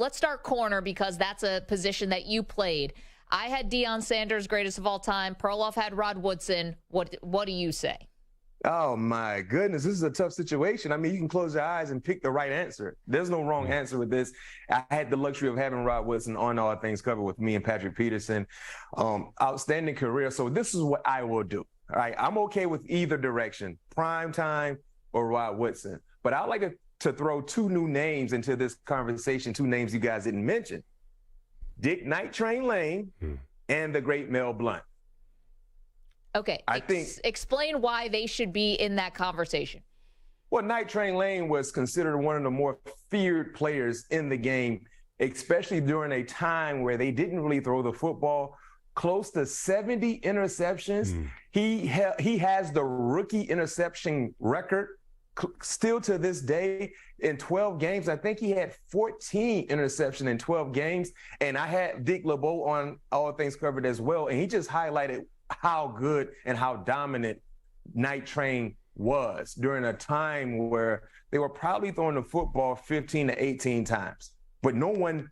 let's start corner because that's a position that you played. I had Deion Sanders, greatest of all time. Perloff had Rod Woodson. What do you say? Oh, my goodness. This is a tough situation. I mean, you can close your eyes and pick the right answer. There's no wrong answer with this. I had the luxury of having Rod Woodson on All Things Covered with me and Patrick Peterson. Outstanding career. So this is what I will do. All right. I'm okay with either direction, prime time or Rod Woodson. But I'd like to throw two new names into this conversation, two names you guys didn't mention. Dick Night Train Lane and the great Mel Blount. Okay, explain why they should be in that conversation. Well, Night Train Lane was considered one of the more feared players in the game, especially during a time where they didn't really throw the football. Close to 70 interceptions. He has the rookie interception record still to this day in 12 games. I think he had 14 interceptions in 12 games. And I had Dick LeBeau on All Things Covered as well. And he just highlighted how good and how dominant Night Train was during a time where they were probably throwing the football 15 to 18 times, but no one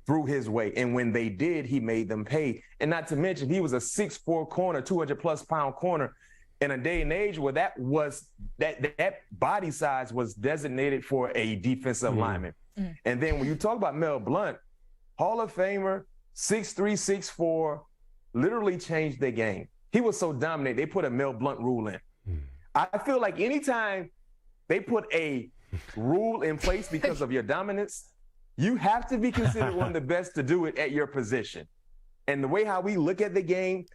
threw his way. And when they did, he made them pay. And not to mention, he was a 6'4" corner, 200+ pound corner in a day and age where that body size was designated for a defensive lineman. And then when you talk about Mel Blount, Hall of Famer, 6'3", 6'4", literally changed the game. He was so dominant, they put a Mel Blount rule in. I feel like anytime they put a rule in place because of your dominance, you have to be considered one of the best to do it at your position. And the way how we look at the game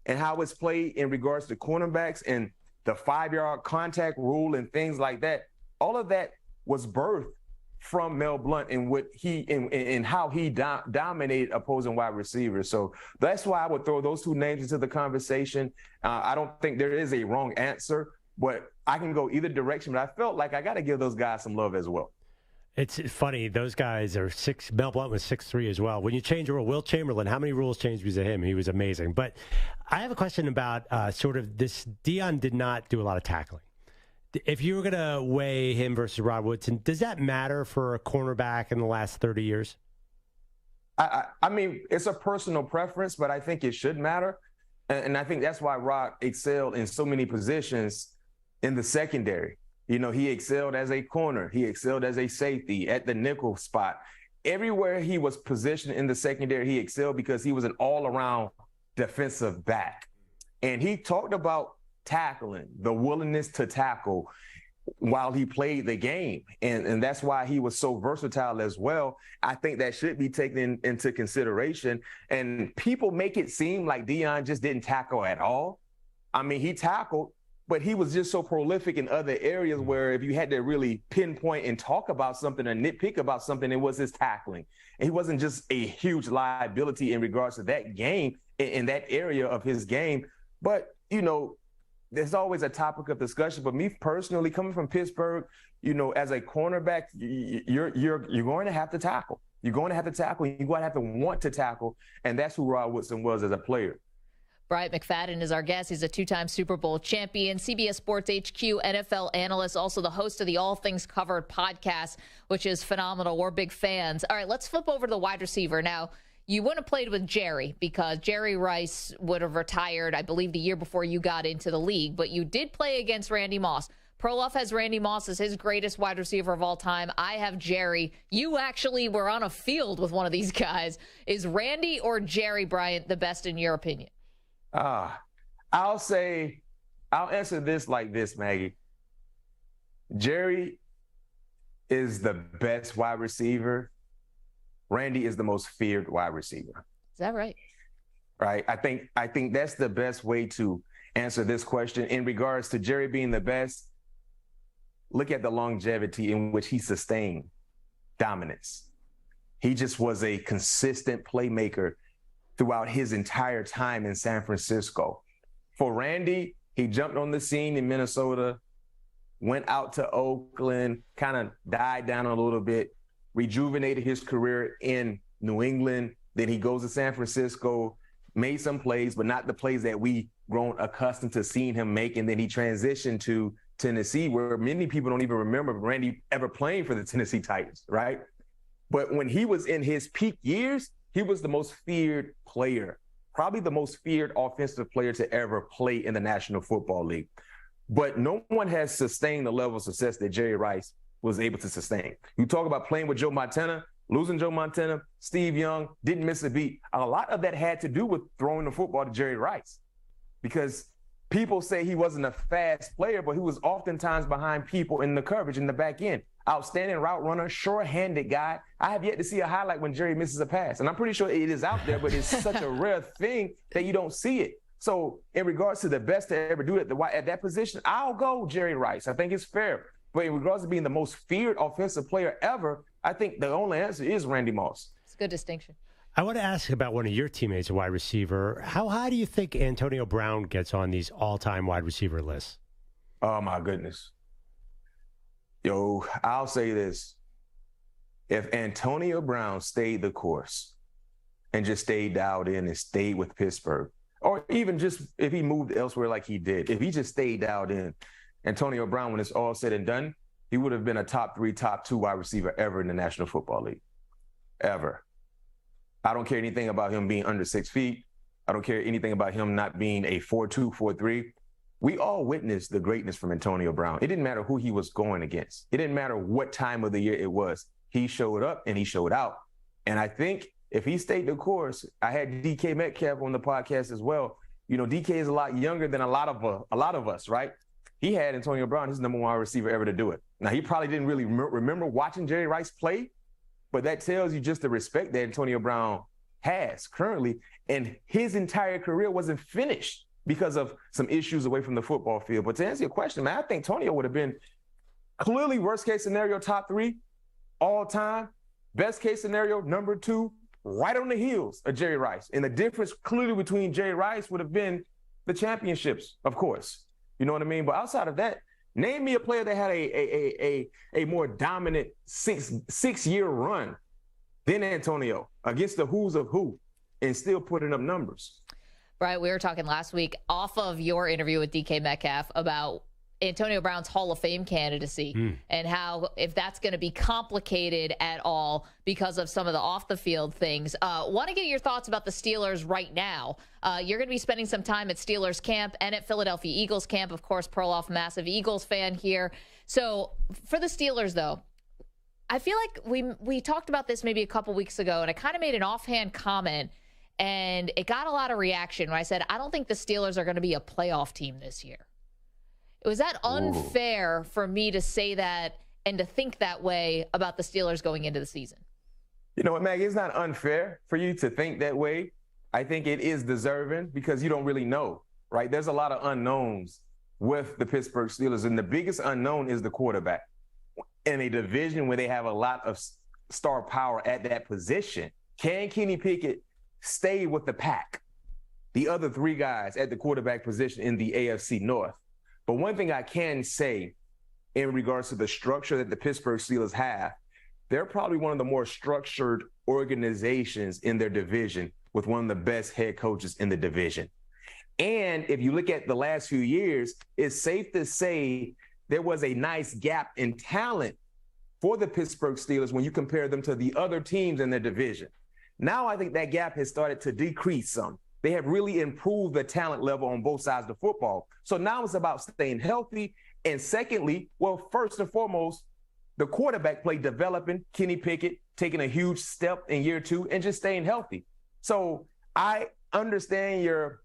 and how it's played in regards to cornerbacks and the 5-yard contact rule and things like that, all of that was birthed from Mel Blount and what he and how he dominated opposing wide receivers. So that's why I would throw those two names into the conversation. I don't think there is a wrong answer, but I can go either direction. But I felt like I got to give those guys some love as well. It's funny. Those guys are 6. Mel Blount was 6'3" as well. When you change a rule, Will Chamberlain, how many rules changed because of him? He was amazing. But I have a question about sort of this. Deion did not do a lot of tackling. If you were going to weigh him versus Rod Woodson, does that matter for a cornerback in the last 30 years? I mean, it's a personal preference, but I think it should matter. And I think that's why Rod excelled in so many positions in the secondary. You know, he excelled as a corner. He excelled as a safety at the nickel spot. Everywhere he was positioned in the secondary, he excelled because he was an all-around defensive back. And he talked about tackling, the willingness to tackle while he played the game. And that's why he was so versatile as well. I think that should be taken into consideration. And people make it seem like Deion just didn't tackle at all. I mean, he tackled, but he was just so prolific in other areas where if you had to really pinpoint and talk about something or nitpick about something, it was his tackling. And he wasn't just a huge liability in regards to that game, in that area of his game. But, you know, there's always a topic of discussion. But me personally, coming from Pittsburgh, you know, as a cornerback, you're going to have to tackle. You're going to have to tackle. You're going to have to want to tackle. And that's who Rod Woodson was as a player. Bryant McFadden is our guest. He's a 2-time Super Bowl champion, CBS Sports HQ NFL analyst, also the host of the All Things Covered podcast, which is phenomenal. We're big fans. All right, let's flip over to the wide receiver. Now, you wouldn't have played with Jerry because Jerry Rice would have retired, I believe, the year before you got into the league, but you did play against Randy Moss. Perloff has Randy Moss as his greatest wide receiver of all time. I have Jerry. You actually were on a field with one of these guys. Is Randy or Jerry Bryant the best in your opinion? I'll answer this like this, Maggie. Jerry is the best wide receiver. Randy is the most feared wide receiver. Is that right? Right. I think that's the best way to answer this question. In regards to Jerry being the best, look at the longevity in which he sustained dominance. He just was a consistent playmaker throughout his entire time in San Francisco. For Randy, he jumped on the scene in Minnesota, went out to Oakland, kind of died down a little bit, rejuvenated his career in New England. Then he goes to San Francisco, made some plays, but not the plays that we grown accustomed to seeing him make. And then he transitioned to Tennessee, where many people don't even remember Randy ever playing for the Tennessee Titans, right? But when he was in his peak years, he was the most feared player, probably the most feared offensive player to ever play in the National Football League. But no one has sustained the level of success that Jerry Rice was able to sustain. You talk about playing with Joe Montana, losing Joe Montana, Steve Young, didn't miss a beat. A lot of that had to do with throwing the football to Jerry Rice, because people say he wasn't a fast player, but he was oftentimes behind people in the coverage in the back end. Outstanding route runner, sure-handed guy. I have yet to see a highlight when Jerry misses a pass. And I'm pretty sure it is out there, but it's such a rare thing that you don't see it. So in regards to the best to ever do it at that position, I'll go Jerry Rice. I think it's fair. But in regards to being the most feared offensive player ever, I think the only answer is Randy Moss. It's a good distinction. I want to ask about one of your teammates, a wide receiver. How high do you think Antonio Brown gets on these all-time wide receiver lists? Oh, my goodness. Yo, I'll say this. If Antonio Brown stayed the course and just stayed dialed in and stayed with Pittsburgh, or even just if he moved elsewhere like he did, if he just stayed dialed in, Antonio Brown, when it's all said and done, he would have been a top 3, top 2 wide receiver ever in the National Football League. Ever. I don't care anything about him being under 6 feet. I don't care anything about him not being a 4.2, 4.3. We all witnessed the greatness from Antonio Brown. It didn't matter who he was going against. It didn't matter what time of the year it was. He showed up and he showed out. And I think if he stayed the course, I had DK Metcalf on the podcast as well. You know, DK is a lot younger than a lot of us, right? He had Antonio Brown, his number 1 receiver ever to do it. Now, he probably didn't really remember watching Jerry Rice play, but that tells you just the respect that Antonio Brown has currently. And his entire career wasn't finished because of some issues away from the football field. But to answer your question, man, I think Antonio would have been clearly worst case scenario, top 3 all time. Best case scenario, number 2, right on the heels of Jerry Rice. And the difference clearly between Jerry Rice would have been the championships, of course. You know what I mean? But outside of that, name me a player that had a more dominant six-year run than Antonio against the who's of who and still putting up numbers. Right, we were talking last week off of your interview with DK Metcalf about Antonio Brown's Hall of Fame candidacy and how if that's going to be complicated at all because of some of the off-the-field things. Want to get your thoughts about the Steelers right now. You're going to be spending some time at Steelers camp and at Philadelphia Eagles camp. Of course, Perloff, massive Eagles fan here. So for the Steelers, though, I feel like we talked about this maybe a couple weeks ago, and I kind of made an offhand comment, and it got a lot of reaction when I said, I don't think the Steelers are going to be a playoff team this year. Was that unfair for me to say that and to think that way about the Steelers going into the season? You know what, Maggie, it's not unfair for you to think that way. I think it is deserving because you don't really know, right? There's a lot of unknowns with the Pittsburgh Steelers, and the biggest unknown is the quarterback. In a division where they have a lot of star power at that position, can Kenny Pickett stay with the pack, the other 3 guys at the quarterback position in the AFC North? But one thing I can say in regards to the structure that the Pittsburgh Steelers have, they're probably one of the more structured organizations in their division with one of the best head coaches in the division. And if you look at the last few years, it's safe to say there was a nice gap in talent for the Pittsburgh Steelers when you compare them to the other teams in their division. Now I think that gap has started to decrease some. They have really improved the talent level on both sides of the football. So now it's about staying healthy. And secondly, well, first and foremost, the quarterback play developing, Kenny Pickett taking a huge step in year 2 and just staying healthy. So I understand your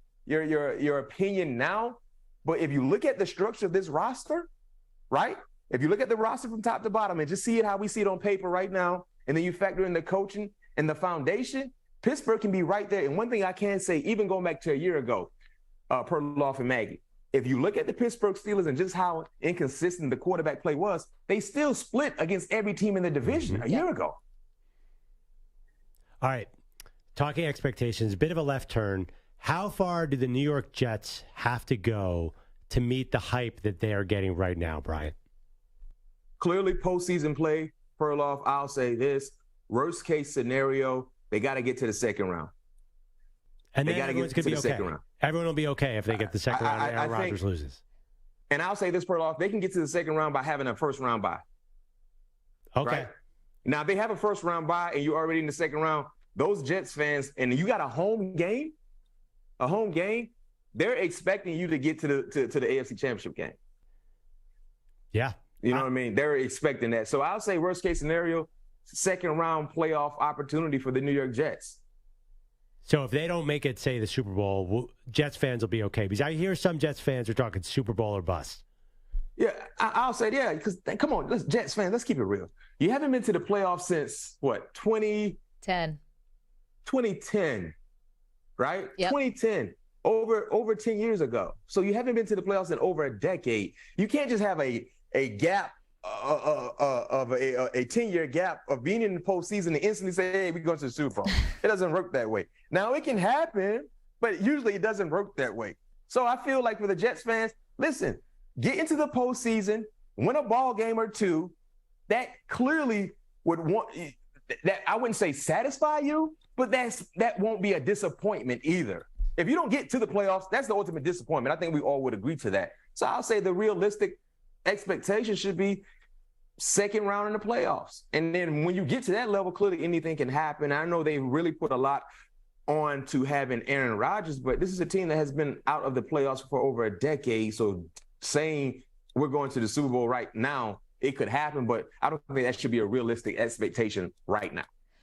opinion now, but if you look at the structure of this roster, right? If you look at the roster from top to bottom and just see it how we see it on paper right now, and then you factor in the coaching and the foundation, Pittsburgh can be right there. And one thing I can say, even going back to a year ago, Perloff and Maggie, if you look at the Pittsburgh Steelers and just how inconsistent the quarterback play was, they still split against every team in the division a year ago. All right. Talking expectations, a bit of a left turn. How far do the New York Jets have to go to meet the hype that they are getting right now, Brian? Clearly, postseason play, Perloff, I'll say this. Worst case scenario, they got to get to the second round. And then everyone's going to be okay. Everyone will be okay if they get the second round and Aaron Rodgers loses. And I'll say this, Perloff, they can get to the second round by having a first round bye. Okay. Right? Now, if they have a first round bye and you're already in the second round, those Jets fans, and you got a home game, they're expecting you to get to the AFC Championship game. Yeah. You know what I mean? They're expecting that. So I'll say worst case scenario, second round playoff opportunity for the New York Jets. So if they don't make it, say, the Super Bowl, Jets fans will be okay. Because I hear some Jets fans are talking Super Bowl or bust. Yeah, I'll say, yeah, because come on, Jets fans, let's keep it real. You haven't been to the playoffs since, what, 2010, right? Yep. 2010, over 10 years ago. So you haven't been to the playoffs in over a decade. You can't just have a gap of a 10-year gap of being in the postseason and instantly say, hey, we're going to the Super Bowl. It doesn't work that way. Now, it can happen, but usually it doesn't work that way. So I feel like for the Jets fans, listen, get into the postseason, win a ball game or two. That clearly would that I wouldn't say satisfy you, but that won't be a disappointment either. If you don't get to the playoffs, that's the ultimate disappointment. I think we all would agree to that. So I'll say the realistic expectation should be second round in the playoffs. And then when you get to that level, clearly anything can happen. I know they really put a lot on to having Aaron Rodgers, but this is a team that has been out of the playoffs for over a decade. So saying we're going to the Super Bowl right now, it could happen, but I don't think that should be a realistic expectation right now.